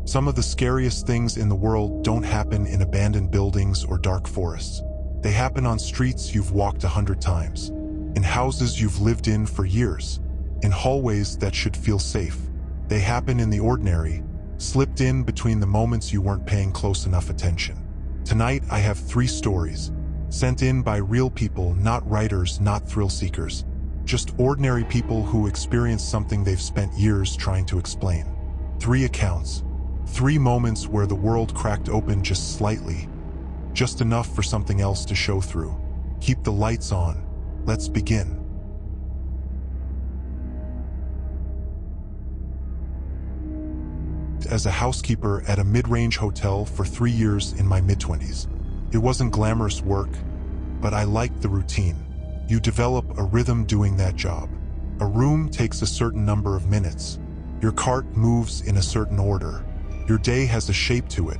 Some of the scariest things in the world don't happen in abandoned buildings or dark forests. They happen on streets you've walked 100 times, in houses you've lived in for years, in hallways that should feel safe. They happen in the ordinary, slipped in between the moments you weren't paying close enough attention. Tonight I have 3 stories, sent in by real people, not writers, not thrill seekers, just ordinary people who experienced something they've spent years trying to explain. 3 accounts, 3 moments where the world cracked open just slightly, just enough for something else to show through. Keep the lights on. Let's begin. As a housekeeper at a mid-range hotel for 3 years in my mid-20s. It wasn't glamorous work, but I liked the routine. You develop a rhythm doing that job. A room takes a certain number of minutes. Your cart moves in a certain order. Your day has a shape to it.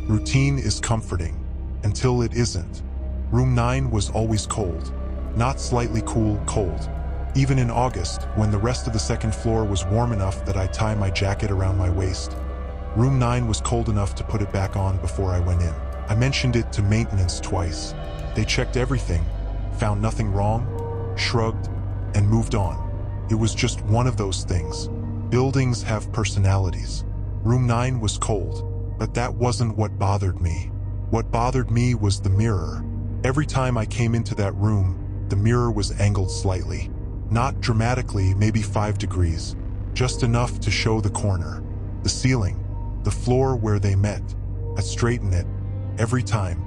Routine is comforting, until it isn't. Room 9 was always cold. Not slightly cool, cold. Even in August, when the rest of the second floor was warm enough that I tie my jacket around my waist. Room 9 was cold enough to put it back on before I went in. I mentioned it to maintenance twice. They checked everything, found nothing wrong, shrugged, and moved on. It was just one of those things. Buildings have personalities. Room 9 was cold, but that wasn't what bothered me. What bothered me was the mirror. Every time I came into that room, the mirror was angled slightly. Not dramatically, maybe 5 degrees. Just enough to show the corner, the ceiling, the floor where they met. I'd straighten it. Every time,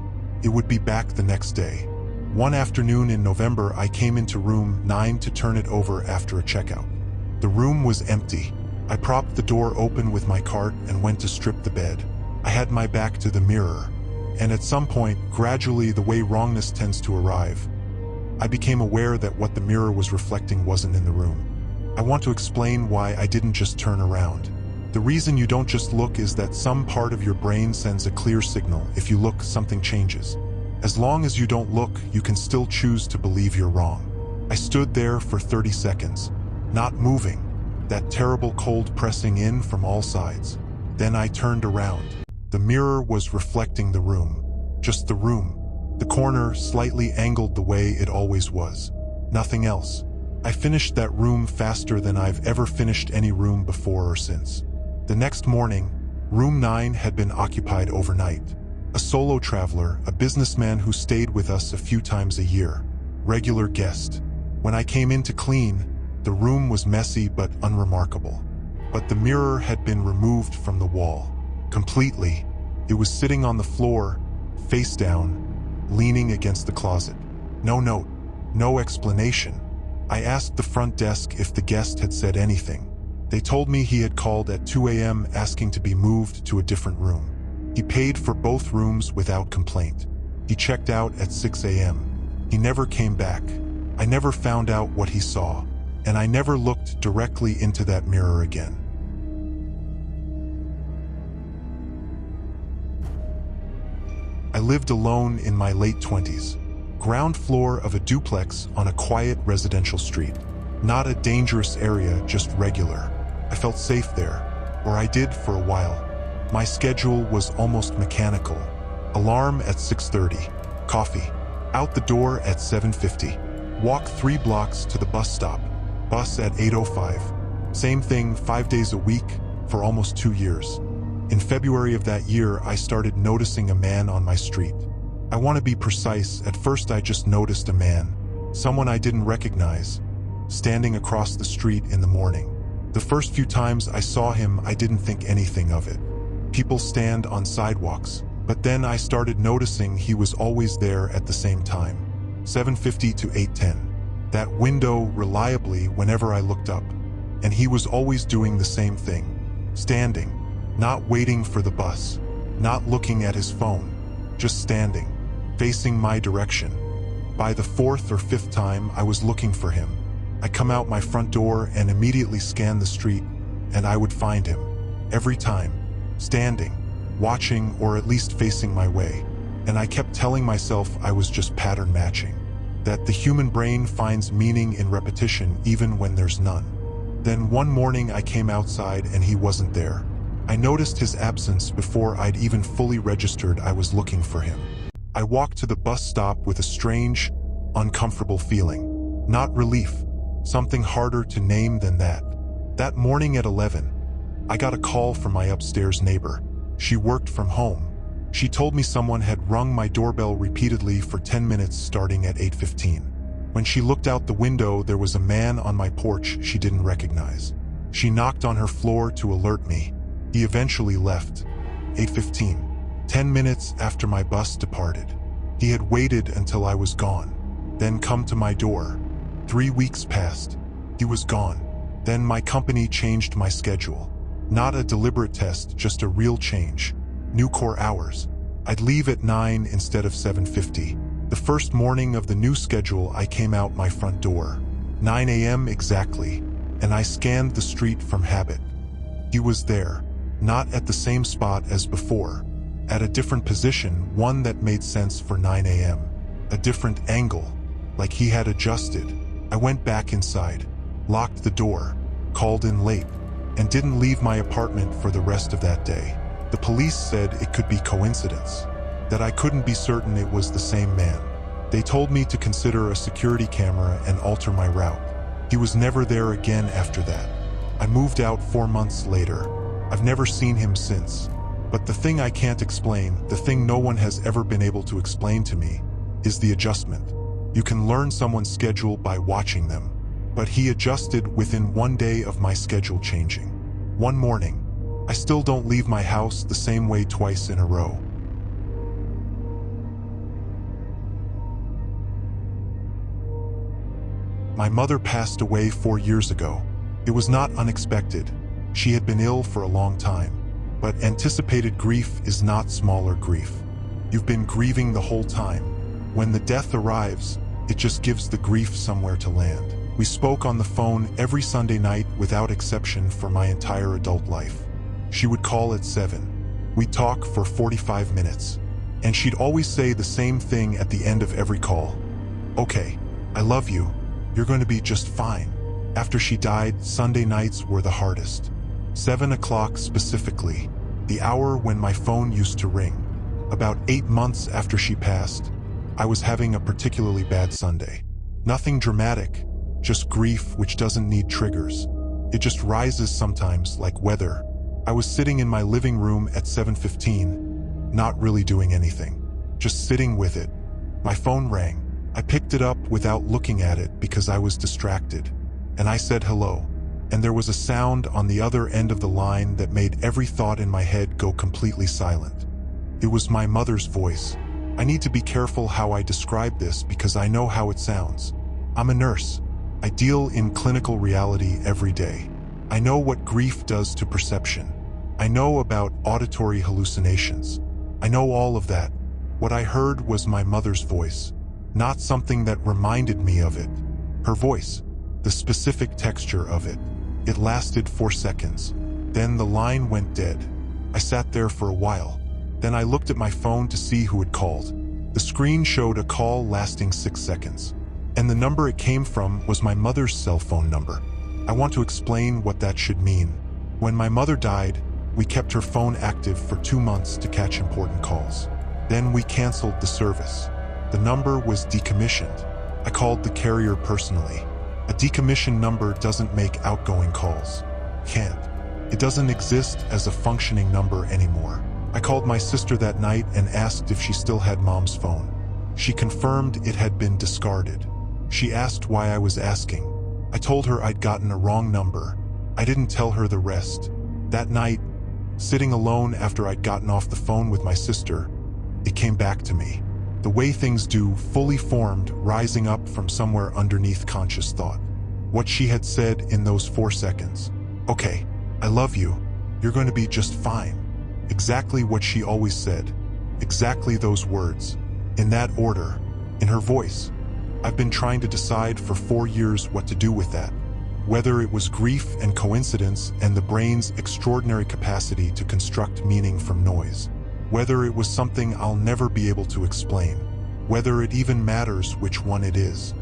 it would be back the next day. One afternoon in November, I came into room 9 to turn it over after a checkout. The room was empty. I propped the door open with my cart and went to strip the bed. I had my back to the mirror, and at some point, gradually the way wrongness tends to arrive, I became aware that what the mirror was reflecting wasn't in the room. I want to explain why I didn't just turn around. The reason you don't just look is that some part of your brain sends a clear signal. If you look, something changes. As long as you don't look, you can still choose to believe you're wrong. I stood there for 30 seconds, not moving, that terrible cold pressing in from all sides. Then I turned around. The mirror was reflecting the room. Just the room. The corner slightly angled the way it always was. Nothing else. I finished that room faster than I've ever finished any room before or since. The next morning, room 9 had been occupied overnight. A solo traveler, a businessman who stayed with us a few times a year. Regular guest. When I came in to clean, the room was messy but unremarkable. But the mirror had been removed from the wall. Completely. It was sitting on the floor, face down, leaning against the closet. No note, no explanation. I asked the front desk if the guest had said anything. They told me he had called at 2 a.m. asking to be moved to a different room. He paid for both rooms without complaint. He checked out at 6 a.m. He never came back. I never found out what he saw, and I never looked directly into that mirror again. I lived alone in my late 20s. Ground floor of a duplex on a quiet residential street. Not a dangerous area, just regular. I felt safe there, or I did for a while. My schedule was almost mechanical. Alarm at 6:30. Coffee. Out the door at 7:50. Walk 3 blocks to the bus stop. Bus at 8:05. Same thing 5 days a week for almost 2 years. In February of that year, I started noticing a man on my street. I want to be precise. At first, I just noticed a man, someone I didn't recognize, standing across the street in the morning. The first few times I saw him, I didn't think anything of it. People stand on sidewalks, but then I started noticing he was always there at the same time, 7:50 to 8:10. That window reliably whenever I looked up, and he was always doing the same thing, standing, not waiting for the bus, not looking at his phone, just standing, facing my direction. By the 4th or 5th time I was looking for him, I come out my front door and immediately scan the street, and I would find him. Every time, standing, watching, or at least facing my way. And I kept telling myself I was just pattern matching, that the human brain finds meaning in repetition even when there's none. Then one morning I came outside and he wasn't there. I noticed his absence before I'd even fully registered I was looking for him. I walked to the bus stop with a strange, uncomfortable feeling. Not relief, something harder to name than that. That morning at 11, I got a call from my upstairs neighbor. She worked from home. She told me someone had rung my doorbell repeatedly for 10 minutes starting at 8:15. When she looked out the window, there was a man on my porch she didn't recognize. She knocked on her floor to alert me. He eventually left. 8:15. 10 minutes after my bus departed. He had waited until I was gone, then come to my door. 3 weeks passed. He was gone. Then my company changed my schedule. Not a deliberate test, just a real change. New core hours. I'd leave at 9 instead of 7:50. The first morning of the new schedule, I came out my front door. 9 a.m. exactly, and I scanned the street from habit. He was there, not at the same spot as before. At a different position, one that made sense for 9 a.m. A different angle, like he had adjusted. I went back inside, locked the door, called in late, and didn't leave my apartment for the rest of that day. The police said it could be coincidence, that I couldn't be certain it was the same man. They told me to consider a security camera and alter my route. He was never there again after that. I moved out 4 months later. I've never seen him since. But the thing I can't explain, the thing no one has ever been able to explain to me, is the adjustment. You can learn someone's schedule by watching them. But he adjusted within 1 day of my schedule changing. One morning, I still don't leave my house the same way twice in a row. My mother passed away 4 years ago. It was not unexpected. She had been ill for a long time. But anticipated grief is not smaller grief. You've been grieving the whole time. When the death arrives, it just gives the grief somewhere to land. We spoke on the phone every Sunday night without exception for my entire adult life. She would call at 7. We'd talk for 45 minutes. And she'd always say the same thing at the end of every call. "Okay, I love you. You're going to be just fine." After she died, Sunday nights were the hardest. 7 o'clock specifically, the hour when my phone used to ring. About 8 months after she passed, I was having a particularly bad Sunday. Nothing dramatic, just grief which doesn't need triggers. It just rises sometimes like weather. I was sitting in my living room at 7:15, not really doing anything, just sitting with it. My phone rang. I picked it up without looking at it because I was distracted, and I said hello. And there was a sound on the other end of the line that made every thought in my head go completely silent. It was my mother's voice. I need to be careful how I describe this because I know how it sounds. I'm a nurse. I deal in clinical reality every day. I know what grief does to perception. I know about auditory hallucinations. I know all of that. What I heard was my mother's voice, not something that reminded me of it. Her voice, the specific texture of it. It lasted 4 seconds. Then the line went dead. I sat there for a while. Then I looked at my phone to see who had called. The screen showed a call lasting 6 seconds. And the number it came from was my mother's cell phone number. I want to explain what that should mean. When my mother died, we kept her phone active for 2 months to catch important calls. Then we canceled the service. The number was decommissioned. I called the carrier personally. A decommissioned number doesn't make outgoing calls. Can't. It doesn't exist as a functioning number anymore. I called my sister that night and asked if she still had Mom's phone. She confirmed it had been discarded. She asked why I was asking. I told her I'd gotten a wrong number. I didn't tell her the rest. That night, sitting alone after I'd gotten off the phone with my sister, it came back to me. The way things do, fully formed, rising up from somewhere underneath conscious thought. What she had said in those 4 seconds. "Okay, I love you. You're going to be just fine." Exactly what she always said. Exactly those words. In that order. In her voice. I've been trying to decide for 4 years what to do with that. Whether it was grief and coincidence and the brain's extraordinary capacity to construct meaning from noise. Whether it was something I'll never be able to explain. Whether it even matters which one it is.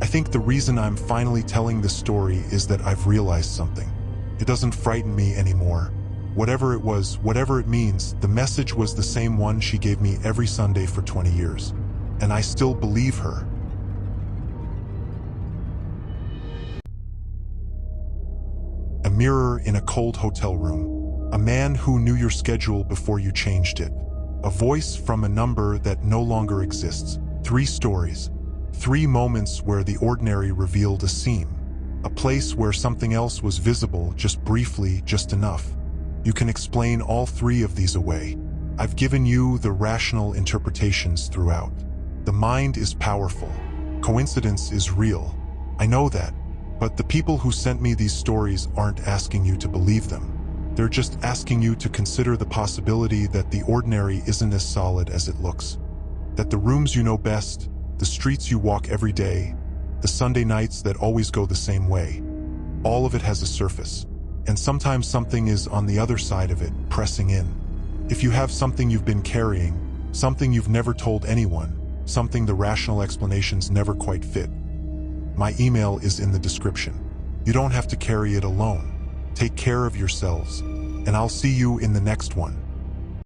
I think the reason I'm finally telling this story is that I've realized something. It doesn't frighten me anymore. Whatever it was, whatever it means, the message was the same one she gave me every Sunday for 20 years. And I still believe her. A mirror in a cold hotel room. A man who knew your schedule before you changed it. A voice from a number that no longer exists. 3 stories. 3 moments where the ordinary revealed a seam. A place where something else was visible, just briefly, just enough. You can explain all 3 of these away. I've given you the rational interpretations throughout. The mind is powerful. Coincidence is real. I know that. But the people who sent me these stories aren't asking you to believe them. They're just asking you to consider the possibility that the ordinary isn't as solid as it looks. That the rooms you know best, the streets you walk every day, the Sunday nights that always go the same way, all of it has a surface. And sometimes something is on the other side of it, pressing in. If you have something you've been carrying, something you've never told anyone, something the rational explanations never quite fit, my email is in the description. You don't have to carry it alone. Take care of yourselves, and I'll see you in the next one.